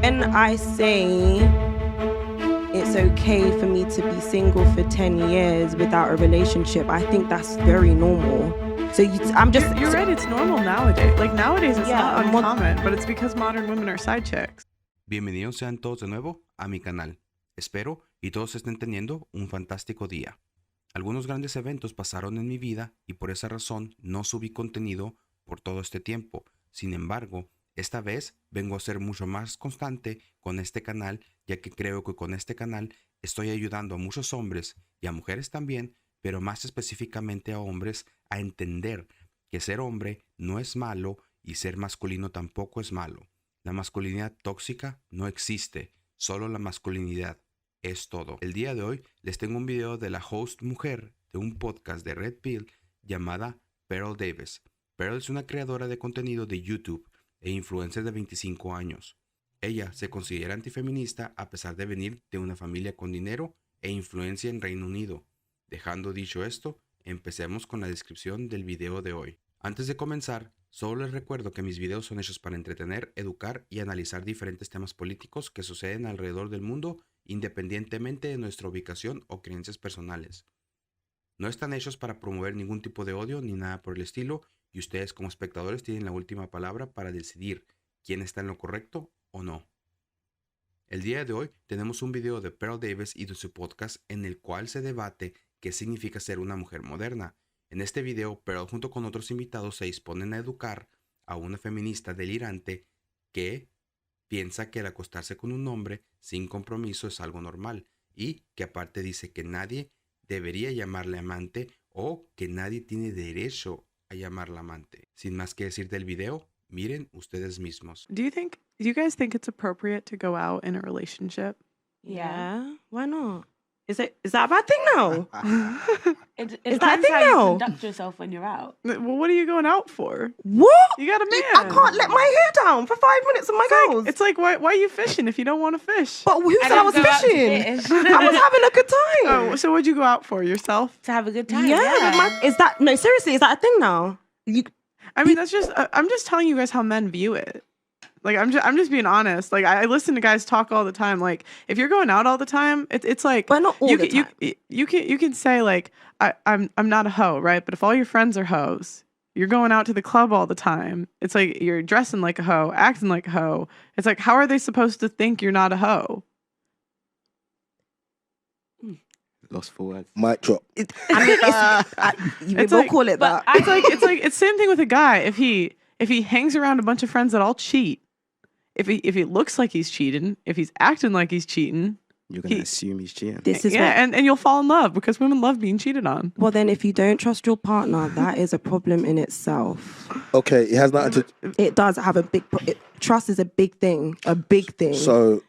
When I say it's okay for me to be single for 10 years without a relationship, I think that's very normal. So You're right, it's normal nowadays. Like nowadays it's Yeah, not uncommon, but it's because modern women are side chicks. Bienvenidos sean todos de nuevo a mi canal. Espero y todos estén teniendo un fantástico día. Algunos grandes eventos pasaron en mi vida y por esa razón no subí contenido por todo este tiempo. Sin embargo, esta vez vengo a ser mucho más constante con este canal, ya que creo que con este canal estoy ayudando a muchos hombres y a mujeres también, pero más específicamente a hombres, a entender que ser hombre no es malo y ser masculino tampoco es malo. La masculinidad tóxica no existe, solo la masculinidad es todo. El día de hoy les tengo un video de la host mujer de un podcast de Red Pill llamada Pearl Davis. Pearl es una creadora de contenido de YouTube e influencer de 25 años. Ella se considera antifeminista a pesar de venir de una familia con dinero e influencia en Reino Unido. Dejando dicho esto, empecemos con la descripción del video de hoy. Antes de comenzar, solo les recuerdo que mis videos son hechos para entretener, educar y analizar diferentes temas políticos que suceden alrededor del mundo independientemente de nuestra ubicación o creencias personales. No están hechos para promover ningún tipo de odio ni nada por el estilo, y ustedes como espectadores tienen la última palabra para decidir quién está en lo correcto o no. El día de hoy tenemos un video de Pearl Davis y de su podcast en el cual se debate qué significa ser una mujer moderna. En este video, Pearl junto con otros invitados se disponen a educar a una feminista delirante que piensa que el acostarse con un hombre sin compromiso es algo normal y que aparte dice que nadie debería llamarle amante o que nadie tiene derecho a llamarla amante. Sin más que decir del video, miren ustedes mismos. Do you guys think it's appropriate to go out in a relationship? Yeah, why not? Is that a bad thing now? It Is that a depends thing how you now? conduct yourself when you're out. Well, what are you going out for? What? You got a man. I can't let my hair down for 5 minutes with my girls. It's like why are you fishing if you don't want to fish? But who said I don't was go out to fishing? fish. I was having a good time. Oh, so what'd you go out for? Yourself? To have a good time. yeah. Is that no? Seriously, is that a thing now? I mean, that's just I'm just telling you guys how men view it. Like I'm just being honest. Like I listen to guys talk all the time. Like if you're going out all the time, it's like But not all you the can, time. you can say like I'm not a hoe, right? But if all your friends are hoes, you're going out to the club all the time. It's like you're dressing like a hoe, acting like a hoe. It's like how are they supposed to think you're not a hoe? Lost for words. Mic drop. I mean, you It's will like- call it that. It's same thing with a guy. If he hangs around a bunch of friends that all cheat, if he looks like he's cheating, if he's acting like he's cheating, You're going to assume he's cheating. This is yeah, and you'll fall in love because women love being cheated on. well, then if you don't trust your partner, that is a problem in itself. Okay, it has nothing to. It does have a big. Trust is a big thing. A big thing. So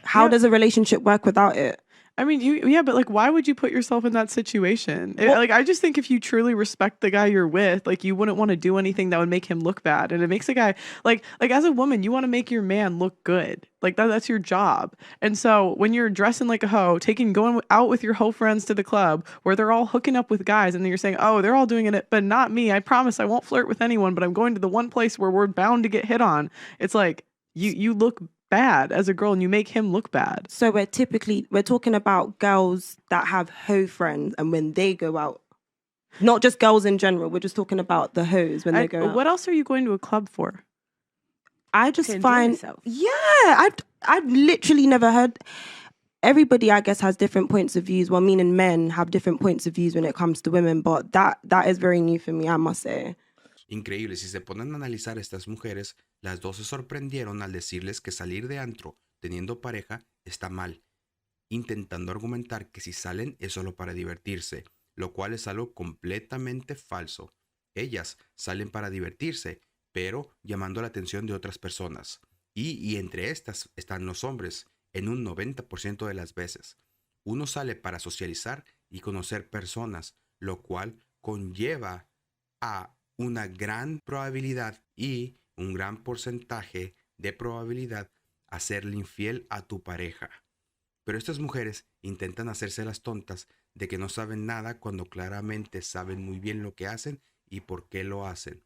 How does a relationship work without it? I mean, but like, why would you put yourself in that situation? Like, I just think if you truly respect the guy you're with, like, you wouldn't want to do anything that would make him look bad. And it makes a guy like as a woman, you want to make your man look good. Like that's your job. And so when you're dressing like a hoe, going out with your hoe friends to the club where they're all hooking up with guys, and then you're saying, oh, they're all doing it, but not me. I promise I won't flirt with anyone, but I'm going to the one place where we're bound to get hit on. It's like you look bad as a girl and you make him look bad. So we're talking about girls that have hoe friends, and when they go out, not just girls in general. We're just talking about the hoes when they go out. What else are you going to a club for? I just To enjoy find, yourself. yeah, I've literally never heard. Everybody, I guess, has different points of views. Well, meaning men have different points of views when it comes to women, but that is very new for me, I must say. Increíble, si se ponen a analizar a estas mujeres, las dos se sorprendieron al decirles que salir de antro teniendo pareja está mal, intentando argumentar que si salen es solo para divertirse, lo cual es algo completamente falso. Ellas salen para divertirse, pero llamando la atención de otras personas. Y entre estas están los hombres, en un 90% de las veces. Uno sale para socializar y conocer personas, lo cual conlleva a una gran probabilidad y un gran porcentaje de probabilidad a serle infiel a tu pareja. Pero estas mujeres intentan hacerse las tontas de que no saben nada cuando claramente saben muy bien lo que hacen y por qué lo hacen.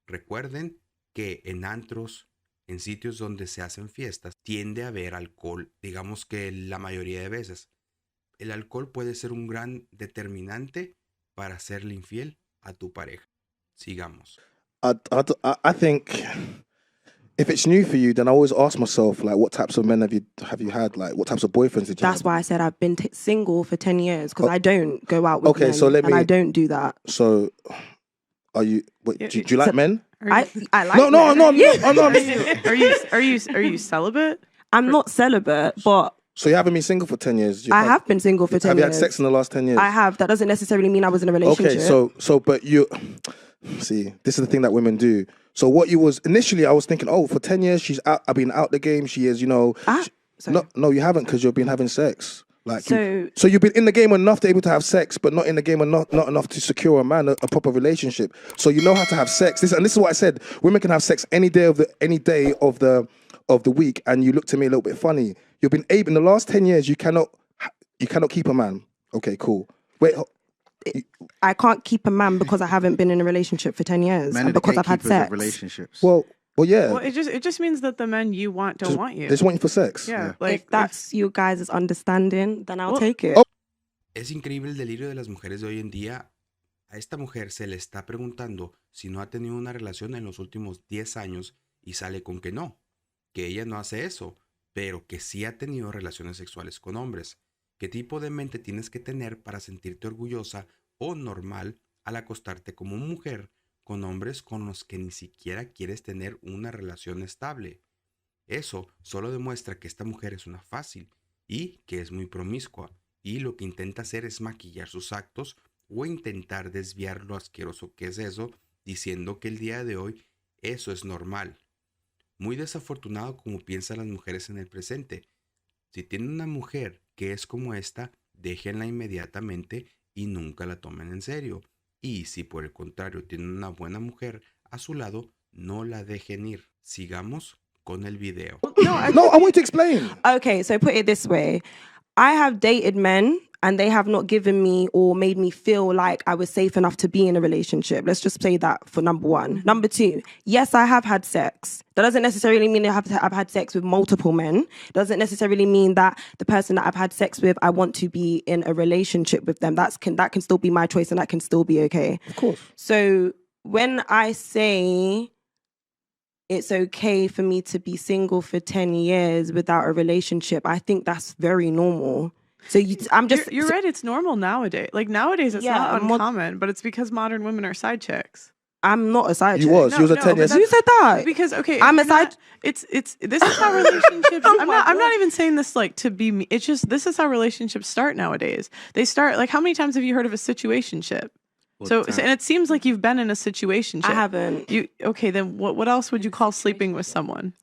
Recuerden que en antros, En sitios donde se hacen fiestas tiende a haber alcohol, digamos que la mayoría de veces. El alcohol puede ser un gran determinante para serle infiel a tu pareja. Sigamos. I think if it's new for you, then I always ask myself, like, what types of men have you had? Like, what types of boyfriends did you That's have? why I said I've been single for 10 years because I don't go out with Okay, men so let and me- I don't do that. So, are you? Wait, do you like men? I like No, men. no. Are you celibate? I'm not celibate, but So you haven't been single for 10 years? I have been single for 10 Have years. you had sex in the last 10 years? I have. That doesn't necessarily mean I was in a relationship. Okay, but you see, this is the thing that women do. So what you was initially, I was thinking, oh, for 10 years she's out. I've been out the game. She is, Sorry. No, you haven't, because you've been having sex. Like, So- so you've been in the game enough to able to have sex, but not in the game enough, not enough to secure a man a proper relationship. So you know how to have sex. This is what I said. Women can have sex any day of the week, and you look to me a little bit funny. You've been able in the last 10 years. You cannot keep a man. Okay, cool. Wait. I can't keep a man because I haven't been in a relationship for 10 years Men and are the because I've had gatekeepers of sex. relationships. Well, yeah. Well, it just means that the men you want don't want you. They just want you for sex. Yeah, If that's you guys' understanding, then I'll Well- take it. Es increíble el delirio de las mujeres de hoy en día. A esta mujer se le está preguntando si no ha tenido una relación en los últimos 10 años y sale con que no, que ella no hace eso, pero que sí ha tenido relaciones sexuales con hombres. ¿Qué tipo de mente tienes que tener para sentirte orgullosa o normal al acostarte como mujer con hombres con los que ni siquiera quieres tener una relación estable? Eso solo demuestra que esta mujer es una fácil y que es muy promiscua, y lo que intenta hacer es maquillar sus actos o intentar desviar lo asqueroso que es eso, diciendo que el día de hoy eso es normal. Muy desafortunado como piensan las mujeres en el presente. Si tienen una mujer que es como esta, déjenla inmediatamente y nunca la tomen en serio. Y si por el contrario tienen una buena mujer a su lado, no la dejen ir. Sigamos con el video. No, I want you to explain. Okay, so put it this way. I have dated men and they have not given me or made me feel like I was safe enough to be in a relationship. Let's just say that for number one. Number two, yes, I have had sex. That doesn't necessarily mean I've had sex with multiple men. Doesn't necessarily mean that the person that I've had sex with, I want to be in a relationship with them. That can still be my choice and that can still be okay. Of course. So when I say it's okay for me to be single for 10 years without a relationship, I think that's very normal. So You're right. It's normal nowadays. Like nowadays, it's Yeah, not uncommon, but it's because modern women are side chicks. I'm not a side You chick. was. You was a No, 10 but years. Who said that? Because okay, I'm if a you're side- not- It's this is how relationships. Oh I'm not even saying this like to be me. It's just this is how relationships start nowadays. They start like how many times have you heard of a situationship? So and it seems like you've been in a situationship. I haven't. Then what else would you call sleeping with someone?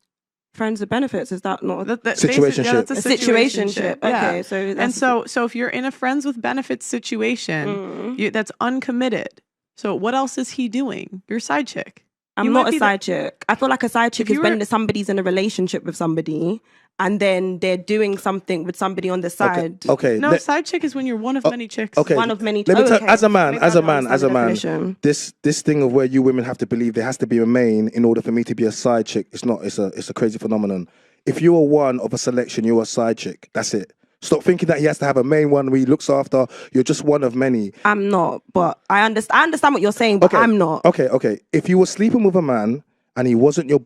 Friends with benefits, is that not Situationship. Yeah, that's a a situationship? Yeah. Okay, so And that's, so if you're in a friends with benefits situation, that's uncommitted. So what else is he doing? You're a side chick. I'm You not might a be side chick. I feel like a side chick If is you when were- somebody's in a relationship with somebody and then they're doing something with somebody on the side. Okay. No, let- side chick is when you're one of many chicks. okay. One of many. Let me Oh, tell, okay. as a man, Maybe I don't understand the definition. this thing of where you women have to believe there has to be a main in order for me to be a side chick. It's not. It's a crazy phenomenon. If you are one of a selection, you're a side chick. That's it. Stop thinking that he has to have a main one where he looks after. You're just one of many. I'm not, but I understand what you're saying, but I'm not. Okay. If you were sleeping with a man and he wasn't your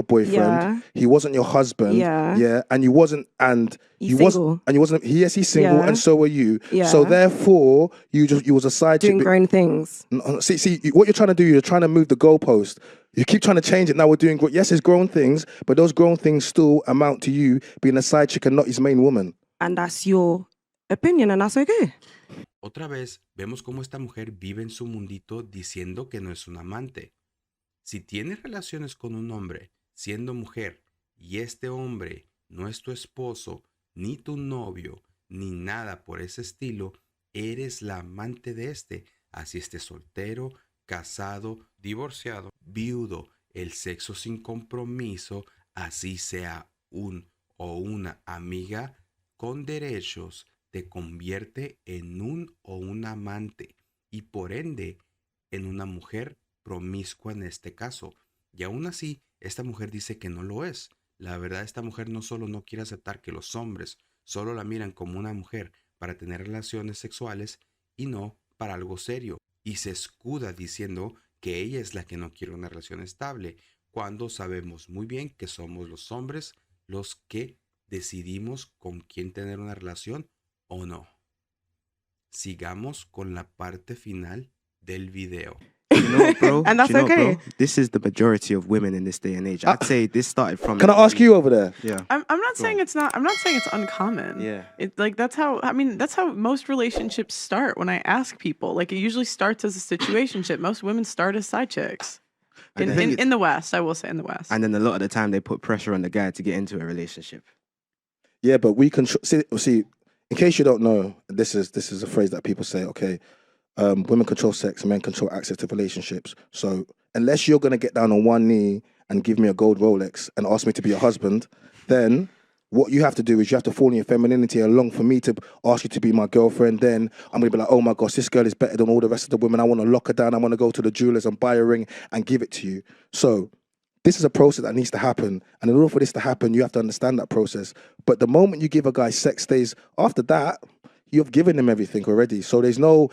boyfriend, Yeah. he wasn't your husband, Yeah. and you wasn't, and He's you was, single. and you wasn't. Yes, he's single, Yeah. and so are you. Yeah. So therefore, you was a side Doing chick. grown things. See, what you're trying to do, you're trying to move the goalpost. You keep trying to change it. Now we're doing, yes, it's grown things, but those grown things still amount to you being a side chick and not his main woman. And that's your opinion, and that's okay. Otra vez vemos cómo esta mujer vive en su mundito diciendo que no es un amante. Si tienes relaciones con un hombre siendo mujer y este hombre no es tu esposo, ni tu novio, ni nada por ese estilo, eres la amante de este, así estés soltero, casado, divorciado, viudo, el sexo sin compromiso, así sea un o una amiga con derechos, te convierte en un o una amante y por ende en una mujer promiscua en este caso. Y aún así, esta mujer dice que no lo es. La verdad, esta mujer no solo no quiere aceptar que los hombres solo la miran como una mujer para tener relaciones sexuales y no para algo serio. Y se escuda diciendo que ella es la que no quiere una relación estable, cuando sabemos muy bien que somos los hombres los que decidimos con quién tener una relación o no. Sigamos con la parte final del video. You know what, bro? And that's Do you know what, okay. bro? This is the majority of women in this day and age. I'd say this started from. Can I ask you over there? Yeah. I'm not Go saying on. it's not. I'm not saying it's uncommon. Yeah. It like that's how. I mean, that's how most relationships start. When I ask people, like it usually starts as a situationship. Most women start as side chicks. And I think In the West, I will say in the West. And then a lot of the time they put pressure on the guy to get into a relationship. Yeah, but we control. See, in case you don't know, this is a phrase that people say. Okay, women control sex, men control access to relationships. So unless you're gonna get down on one knee and give me a gold Rolex and ask me to be your husband, then what you have to do is you have to fall in your femininity along for me to ask you to be my girlfriend. Then I'm gonna be like, oh my gosh, this girl is better than all the rest of the women. I want to lock her down. I want to go to the jewelers and buy a ring and give it to you. So this is a process that needs to happen. And in order for this to happen, you have to understand that process. But the moment you give a guy sex days, after that, you've given him everything already. So there's no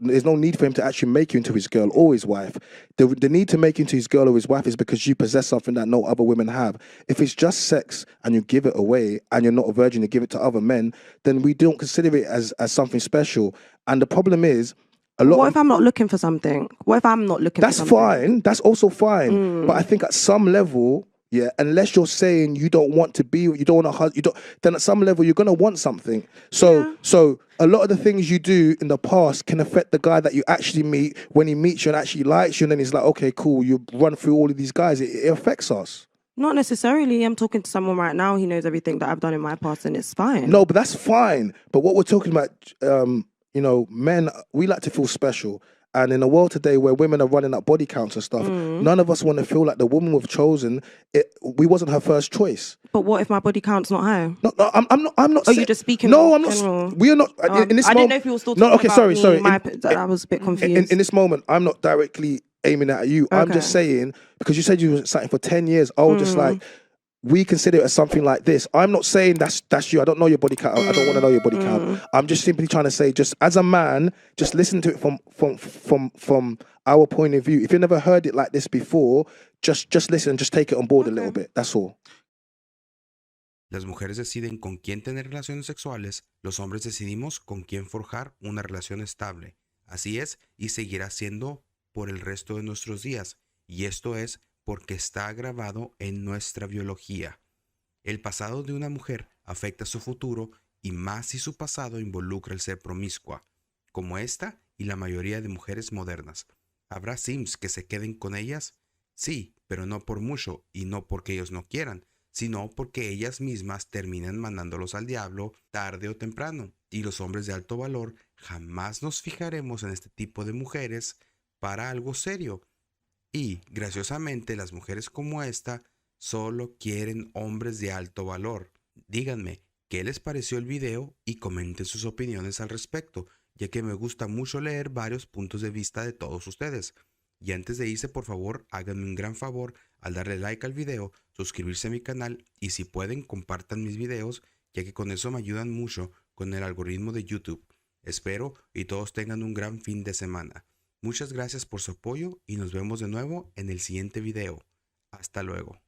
need for him to actually make you into his girl or his wife. The need to make you into his girl or his wife is because you possess something that no other women have. If it's just sex and you give it away and you're not a virgin, you give it to other men, then we don't consider it as something special. And the problem is, what if I'm not looking for something? What if I'm not looking for something? That's fine. That's also fine. But I think at some level, yeah, unless you're saying you don't want to be, you don't want to, then at some level you're gonna want something. So a lot of the things you do in the past can affect the guy that you actually meet when he meets you and actually likes you, and then he's like, okay, cool. You run through all of these guys. It affects us. Not necessarily. I'm talking to someone right now. He knows everything that I've done in my past, and it's fine. No, but that's fine. But what we're talking about, men, we like to feel special. And in a world today where women are running up body counts and stuff, none of us want to feel like the woman we've chosen, we wasn't her first choice. But what if my body count's not high? No, I'm not. Are you just speaking? No, I'm general? not. We are not. In this I moment, didn't know if you were still talking about sorry. I was a bit confused. In this moment, I'm not directly aiming at you. I'm just saying, because you said you were something for 10 years. I was just like, we consider it as something like this. I'm not saying that's you. I don't know your body count. I don't want to know your body count. I'm just simply trying to say, just as a man, just listen to it from our point of view. If you never heard it like this before, just listen, just take it on board a little bit. That's all. Las mujeres deciden con quién tener relaciones sexuales, los hombres decidimos con quién forjar una relación estable. Así es y seguirá siendo por el resto de nuestros días. Y esto es porque está grabado en nuestra biología. El pasado de una mujer afecta su futuro y más si su pasado involucra el ser promiscua, como esta y la mayoría de mujeres modernas. ¿Habrá sims que se queden con ellas? Sí, pero no por mucho y no porque ellos no quieran, sino porque ellas mismas terminan mandándolos al diablo tarde o temprano. Y los hombres de alto valor jamás nos fijaremos en este tipo de mujeres para algo serio. Y, graciosamente, las mujeres como esta solo quieren hombres de alto valor. Díganme, ¿qué les pareció el video? Y comenten sus opiniones al respecto, ya que me gusta mucho leer varios puntos de vista de todos ustedes. Y antes de irse, por favor, háganme un gran favor al darle like al video, suscribirse a mi canal y si pueden, compartan mis videos, ya que con eso me ayudan mucho con el algoritmo de YouTube. Espero y todos tengan un gran fin de semana. Muchas gracias por su apoyo y nos vemos de nuevo en el siguiente video. Hasta luego.